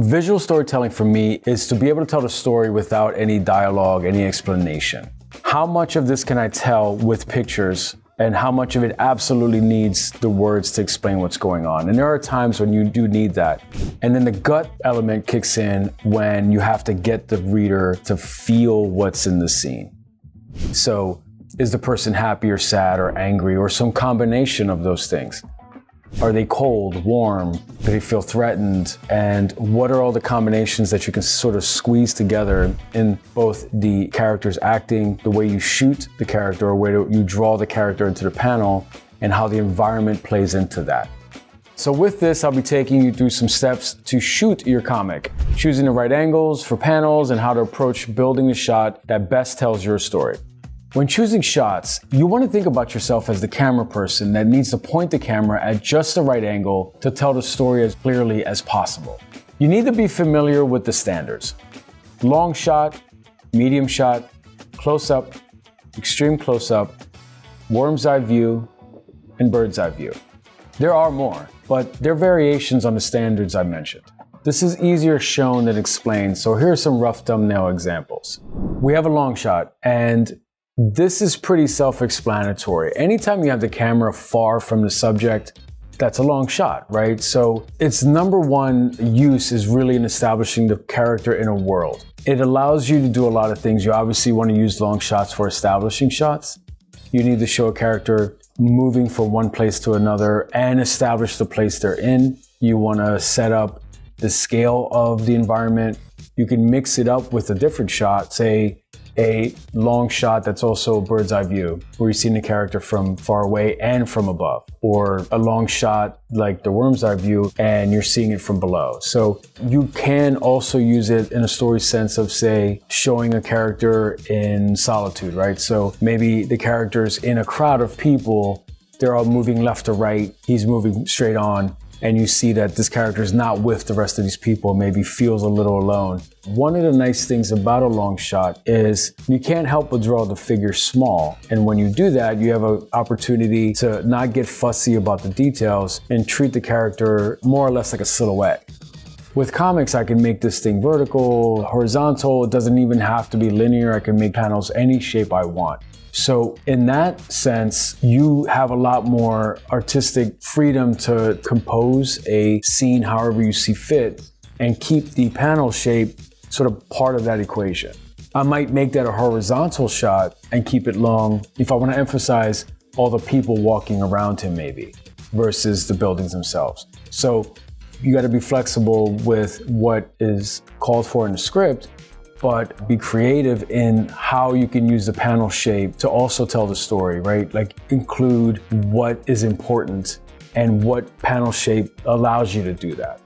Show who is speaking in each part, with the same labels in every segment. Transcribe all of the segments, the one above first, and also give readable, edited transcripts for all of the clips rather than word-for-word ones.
Speaker 1: visual storytelling for me is to be able to tell the story without any dialogue, any explanation. How much of this can I tell with pictures, and how much of it absolutely needs the words to explain what's going on? And there are times when you do need that. And then the gut element kicks in when you have to get the reader to feel what's in the scene. So is the person happy or sad or angry or some combination of those things? Are they cold, warm? Do they feel threatened? And what are all the combinations that you can sort of squeeze together in both the character's acting, the way you shoot the character, or way you draw the character into the panel, and how the environment plays into that? So with this, I'll be taking you through some steps to shoot your comic, choosing the right angles for panels, and how to approach building the shot that best tells your story. When choosing shots, you want to think about yourself as the camera person that needs to point the camera at just the right angle to tell the story as clearly as possible. You need to be familiar with the standards: long shot, medium shot, close-up, extreme close-up, worm's eye view, and bird's eye view. There are more, but they're variations on the standards I mentioned. This is easier shown than explained, so here are some rough thumbnail examples. We have a long shot, and this is pretty self-explanatory. Anytime you have the camera far from the subject, that's a long shot, right? So its number one use is really in establishing the character in a world. It allows you to do a lot of things. You obviously want to use long shots for establishing shots. You need to show a character moving from one place to another and establish the place they're in. You want to set up the scale of the environment. You can mix it up with a different shot, say a long shot that's also a bird's eye view, where you're seeing the character from far away and from above, or a long shot like the worm's eye view and you're seeing it from below. So you can also use it in a story sense of, say, showing a character in solitude, right? So maybe the character's in a crowd of people, they're all moving left to right, he's moving straight on, and you see that this character is not with the rest of these people, maybe feels a little alone. One of the nice things about a long shot is you can't help but draw the figure small. And when you do that, you have an opportunity to not get fussy about the details and treat the character more or less like a silhouette. With comics, I can make this thing vertical, horizontal. It doesn't even have to be linear. I can make panels any shape I want. So in that sense, you have a lot more artistic freedom to compose a scene however you see fit and keep the panel shape sort of part of that equation. I might make that a horizontal shot and keep it long if I want to emphasize all the people walking around him maybe versus the buildings themselves. So you got to be flexible with what is called for in the script, but be creative in how you can use the panel shape to also tell the story, right? Like include what is important and what panel shape allows you to do that.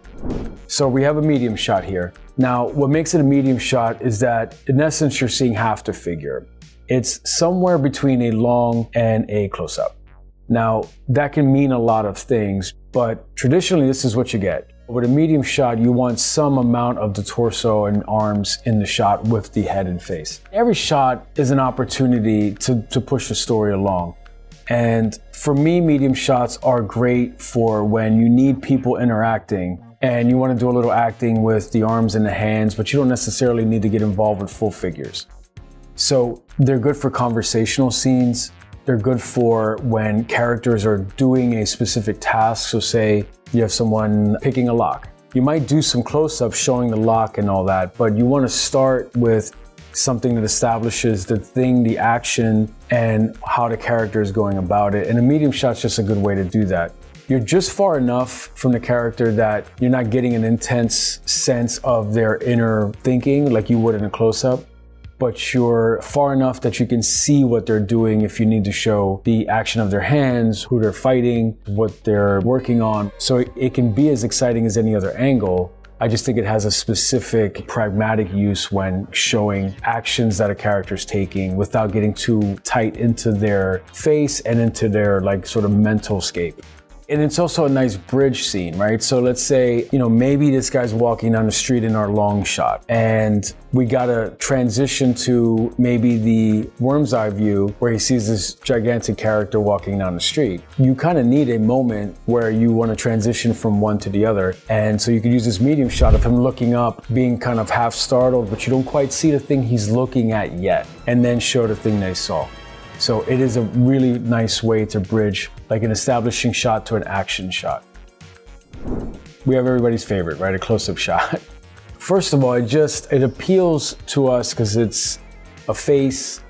Speaker 1: So we have a medium shot here. Now, what makes it a medium shot is that in essence, you're seeing half the figure. It's somewhere between a long and a close-up. Now, that can mean a lot of things, but traditionally this is what you get. With a medium shot, you want some amount of the torso and arms in the shot with the head and face. Every shot is an opportunity to push the story along. And for me, medium shots are great for when you need people interacting and you want to do a little acting with the arms and the hands, but you don't necessarily need to get involved with full figures. So they're good for conversational scenes. They're good for when characters are doing a specific task. So say you have someone picking a lock. You might do some close-ups showing the lock and all that, but you want to start with something that establishes the thing, the action, and how the character is going about it. And a medium shot's just a good way to do that. You're just far enough from the character that you're not getting an intense sense of their inner thinking like you would in a close-up, but you're far enough that you can see what they're doing if you need to show the action of their hands, who they're fighting, what they're working on. So it can be as exciting as any other angle. I just think it has a specific pragmatic use when showing actions that a character's taking without getting too tight into their face and into their like sort of mental scape. And it's also a nice bridge scene, right? So let's say, maybe this guy's walking down the street in our long shot, and we gotta transition to maybe the worm's eye view where he sees this gigantic character walking down the street. You kind of need a moment where you want to transition from one to the other. And so you could use this medium shot of him looking up, being kind of half startled, but you don't quite see the thing he's looking at yet, and then show the thing they saw. So it is a really nice way to bridge like an establishing shot to an action shot. We have everybody's favorite, right? A close-up shot. First of all, it appeals to us because it's a face,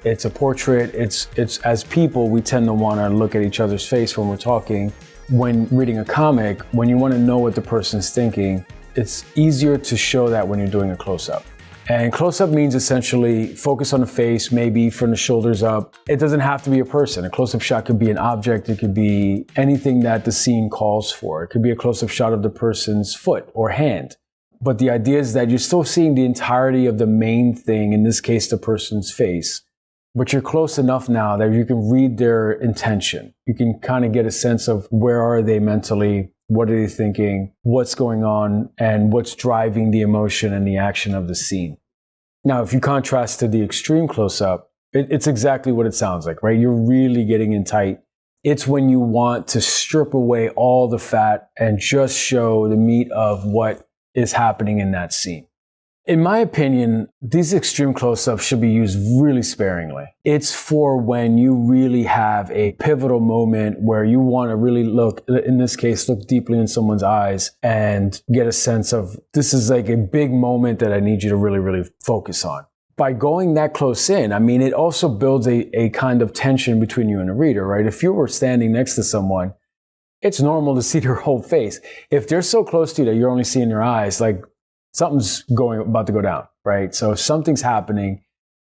Speaker 1: it's a portrait, it's as people, we tend to want to look at each other's face when we're talking. When reading a comic, when you want to know what the person's thinking, it's easier to show that when you're doing a close-up. And close-up means essentially focus on the face, maybe from the shoulders up. It doesn't have to be a person. A close-up shot could be an object. It could be anything that the scene calls for. It could be a close-up shot of the person's foot or hand. But the idea is that you're still seeing the entirety of the main thing, in this case, the person's face. But you're close enough now that you can read their intention. You can kind of get a sense of where are they mentally, what are they thinking, what's going on, and what's driving the emotion and the action of the scene. Now, if you contrast to the extreme close-up, it's exactly what it sounds like, right? You're really getting in tight. It's when you want to strip away all the fat and just show the meat of what is happening in that scene. In my opinion, these extreme close-ups should be used really sparingly. It's for when you really have a pivotal moment where you want to really look, in this case, look deeply in someone's eyes and get a sense of, this is like a big moment that I need you to really, really focus on. By going that close in, it also builds a kind of tension between you and the reader, right? If you were standing next to someone, it's normal to see their whole face. If they're so close to you that you're only seeing their eyes, like, something's about to go down, right? So something's happening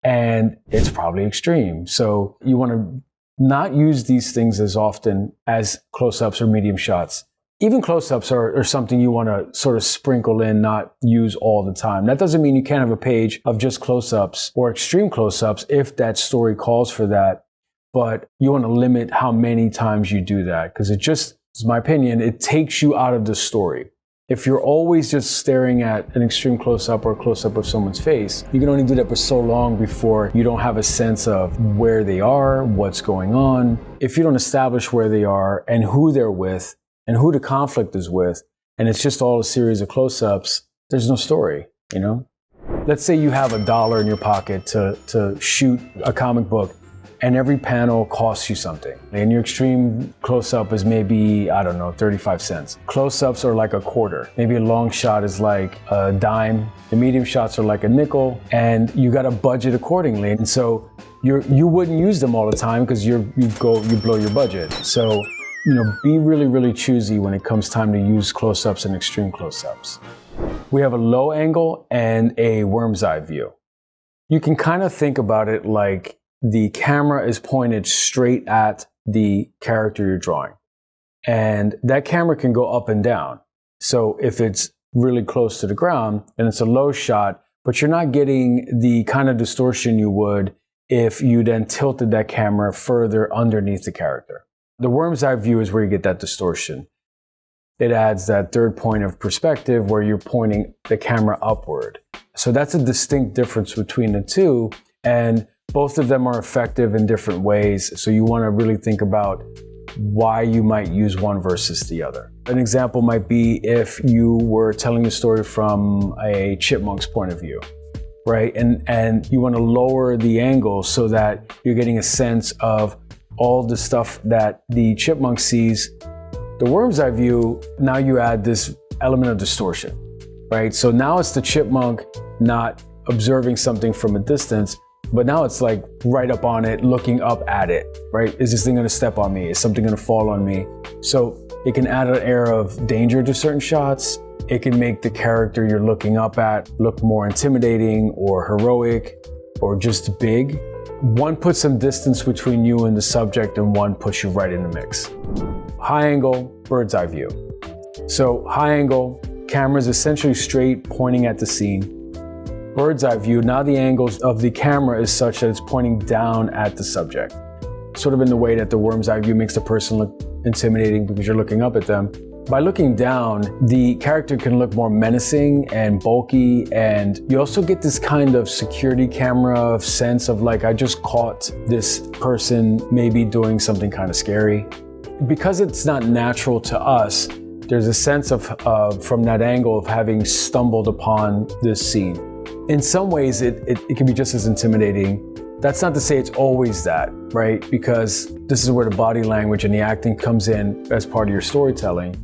Speaker 1: and it's probably extreme. So you want to not use these things as often as close-ups or medium shots. Even close-ups are something you want to sort of sprinkle in, not use all the time. That doesn't mean you can't have a page of just close-ups or extreme close-ups if that story calls for that. But you want to limit how many times you do that, because it's my opinion, it takes you out of the story. If you're always just staring at an extreme close-up or a close-up of someone's face, you can only do that for so long before you don't have a sense of where they are, what's going on. If you don't establish where they are and who they're with and who the conflict is with, and it's just all a series of close-ups, there's no story, Let's say you have $1 in your pocket to shoot a comic book, and every panel costs you something. And your extreme close-up is maybe, 35 cents. Close-ups are like a quarter. Maybe a long shot is like a dime. The medium shots are like a nickel, and you got to budget accordingly. And so you wouldn't use them all the time because you blow your budget. So, be really, really choosy when it comes time to use close-ups and extreme close-ups. We have a low angle and a worm's eye view. You can kind of think about it like the camera is pointed straight at the character you're drawing. And that camera can go up and down. So if it's really close to the ground, then it's a low shot, but you're not getting the kind of distortion you would if you then tilted that camera further underneath the character. The worm's eye view is where you get that distortion. It adds that third point of perspective where you're pointing the camera upward. So that's a distinct difference between the two. And both of them are effective in different ways, so you want to really think about why you might use one versus the other. An example might be if you were telling a story from a chipmunk's point of view, right? And you want to lower the angle so that you're getting a sense of all the stuff that the chipmunk sees. The worm's eye view, now you add this element of distortion, right? So now it's the chipmunk not observing something from a distance, but now it's like right up on it, looking up at it, right? Is this thing gonna step on me? Is something gonna fall on me? So it can add an air of danger to certain shots. It can make the character you're looking up at look more intimidating or heroic or just big. One puts some distance between you and the subject, and one puts you right in the mix. High angle, bird's eye view. So high angle, camera's essentially straight, pointing at the scene. Bird's eye view, now the angles of the camera is such that it's pointing down at the subject. sort of in the way that the worm's eye view makes the person look intimidating because you're looking up at them. By looking down, the character can look more menacing and bulky, and you also get this kind of security camera sense of like, I just caught this person maybe doing something kind of scary. Because it's not natural to us, there's a sense of from that angle of having stumbled upon this scene. In some ways, it can be just as intimidating. That's not to say it's always that, right? Because this is where the body language and the acting comes in as part of your storytelling.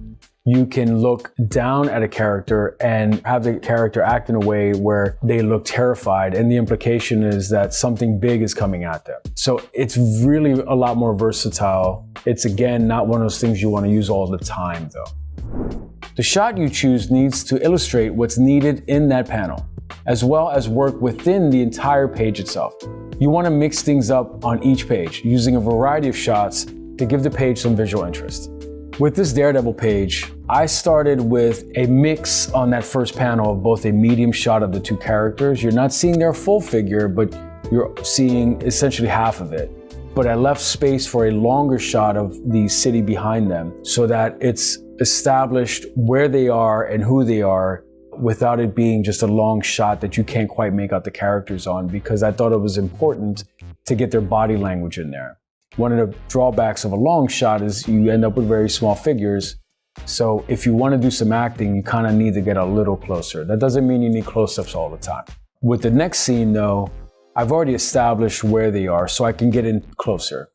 Speaker 1: You can look down at a character and have the character act in a way where they look terrified, and the implication is that something big is coming at them. So it's really a lot more versatile. It's, again, not one of those things you want to use all the time, though. The shot you choose needs to illustrate what's needed in that panel, as well as work within the entire page itself. You want to mix things up on each page, using a variety of shots to give the page some visual interest. With this Daredevil page, I started with a mix on that first panel of both a medium shot of the two characters. You're not seeing their full figure, but you're seeing essentially half of it. But I left space for a longer shot of the city behind them so that it's established where they are and who they are without it being just a long shot that you can't quite make out the characters on, because I thought it was important to get their body language in there. One of the drawbacks of a long shot is you end up with very small figures. So if you want to do some acting, you kind of need to get a little closer. That doesn't mean you need close-ups all the time. With the next scene though, I've already established where they are so I can get in closer.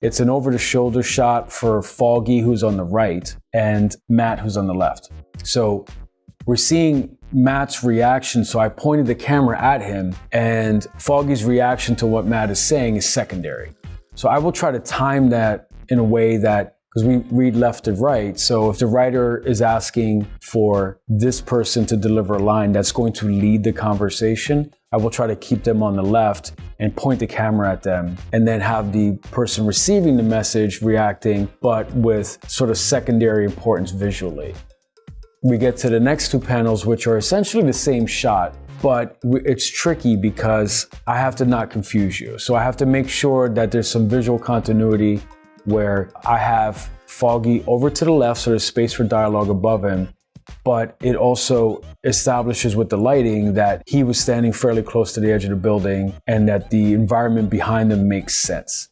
Speaker 1: It's an over-the-shoulder shot for Foggy, who's on the right, and Matt, who's on the left. So we're seeing Matt's reaction, so I pointed the camera at him, and Foggy's reaction to what Matt is saying is secondary. So I will try to time that in a way that, because we read left to right, so if the writer is asking for this person to deliver a line that's going to lead the conversation, I will try to keep them on the left and point the camera at them, and then have the person receiving the message reacting, but with sort of secondary importance visually. We get to the next two panels, which are essentially the same shot, but it's tricky because I have to not confuse you. So I have to make sure that there's some visual continuity where I have Foggy over to the left, so there's space for dialogue above him, but it also establishes with the lighting that he was standing fairly close to the edge of the building and that the environment behind them makes sense.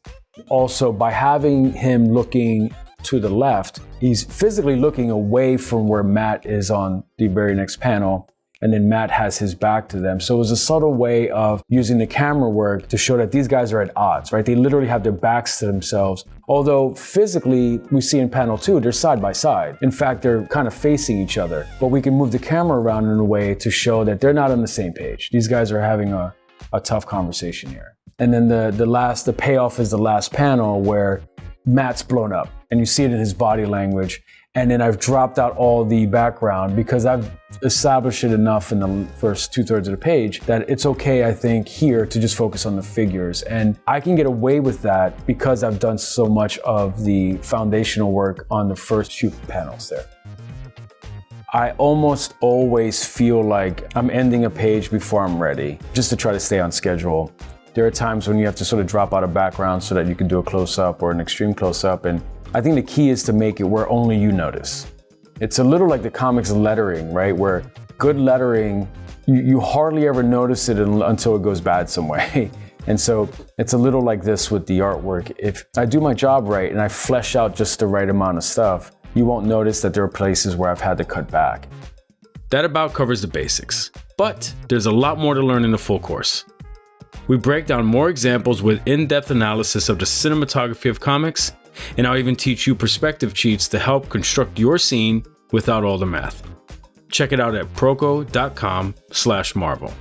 Speaker 1: Also, by having him looking to the left, he's physically looking away from where Matt is on the very next panel, and then Matt has his back to them. So it was a subtle way of using the camera work to show that these guys are at odds, right? They literally have their backs to themselves. Although physically, we see in panel 2, they're side by side. In fact, they're kind of facing each other. But we can move the camera around in a way to show that they're not on the same page. These guys are having a tough conversation here. And then the payoff is the last panel where Matt's blown up, and you see it in his body language. And then I've dropped out all the background because I've established it enough in the first 2/3 of the page that it's okay, I think, here to just focus on the figures. And I can get away with that because I've done so much of the foundational work on the first few panels there. I almost always feel like I'm ending a page before I'm ready, just to try to stay on schedule. There are times when you have to sort of drop out a background so that you can do a close-up or an extreme close-up, and I think the key is to make it where only you notice. It's a little like the comics lettering, right? Where good lettering, you hardly ever notice it until it goes bad some way. And so it's a little like this with the artwork. If I do my job right and I flesh out just the right amount of stuff, you won't notice that there are places where I've had to cut back.
Speaker 2: That about covers the basics, but there's a lot more to learn in the full course. We break down more examples with in-depth analysis of the cinematography of comics, and I'll even teach you perspective cheats to help construct your scene without all the math. Check it out at proco.com/Marvel.